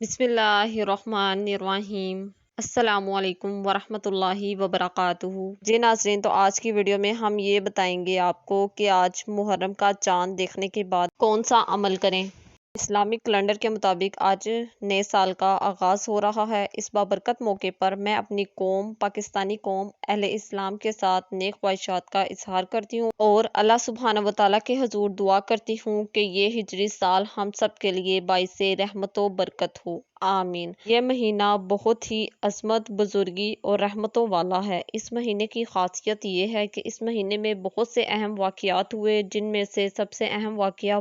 बिस्मिल्लाहिर्रहमानिर्रहीम। अस्सलामु अलैकुम वरहमतुल्लाहि वबरकातुहू। जी नाज़रीन, तो आज की वीडियो में हम ये बताएंगे आपको कि आज मुहर्रम का चांद देखने के बाद कौन सा अमल करें। इस्लामिक कैलेंडर के मुताबिक आज नए साल का आगाज़ हो रहा है। इस बाबरकत मौके पर मैं अपनी कौम, पाकिस्तानी कौम, अहले इस्लाम के साथ नेक ख्वाहिशात का इजहार करती हूँ और अल्लाह सुब्हानहू व तआला के हुजूर दुआ करती हूँ कि ये हिजरी साल हम सब के लिए बाइसे रहमत व बरकत हो, आमीन। ये महीना बहुत ही अजमत, बुजुर्गी और रहमतों वाला है। इस महीने की खासियत ये है कि इस महीने में बहुत से अहम वाक़यात हुए, जिनमें से सबसे अहम वाक़या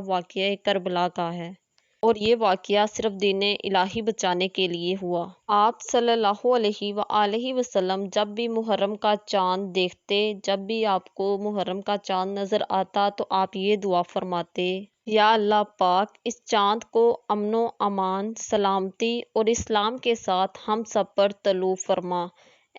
करबला का है और ये वाक़या सिर्फ दीन इलाही बचाने के लिए हुआ। आप सल्लल्लाहु अलैहि वसल्लम जब भी मुहर्रम का चांद देखते, जब भी आपको मुहर्रम का चांद नज़र आता, तो आप ये दुआ फरमाते, या अल्लाह पाक, इस चांद को अमनो अमान, सलामती और इस्लाम के साथ हम सब पर तलू फरमा।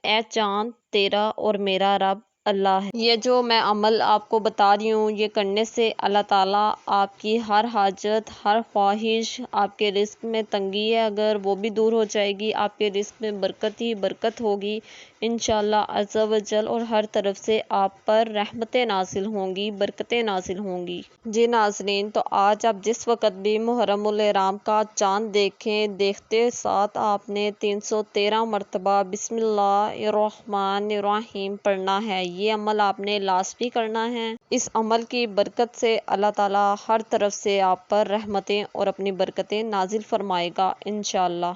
ए चांद, तेरा और मेरा रब अल्लाह है। ये जो मैं अमल आपको बता रही हूँ, ये करने से अल्लाह ताला आपकी हर हाजत, हर ख्वाहिश, आपके रिस्क में तंगी है अगर वो भी दूर हो जाएगी, आपके रिस्क में बरकत ही बरकत होगी इंशाअल्लाह अज़्ज़ा वजल, और हर तरफ से आप पर रहमतें नाजिल होंगी, बरकतें नाजिल होंगी। जी नाज़रीन, तो आज आप जिस वक़्त भी मुहर्रमुल इहराम का चांद देखें, देखते साथ आपने 313 मरतबा बिस्मिल्लाहिर्रहमानिर्रहीम पढ़ना है। ये अमल आपने लाजमी करना है। इस अमल की बरकत से अल्लाह ताला हर तरफ से आप पर रहमतें और अपनी बरकतें नाजिल फरमाएगा इंशाअल्लाह।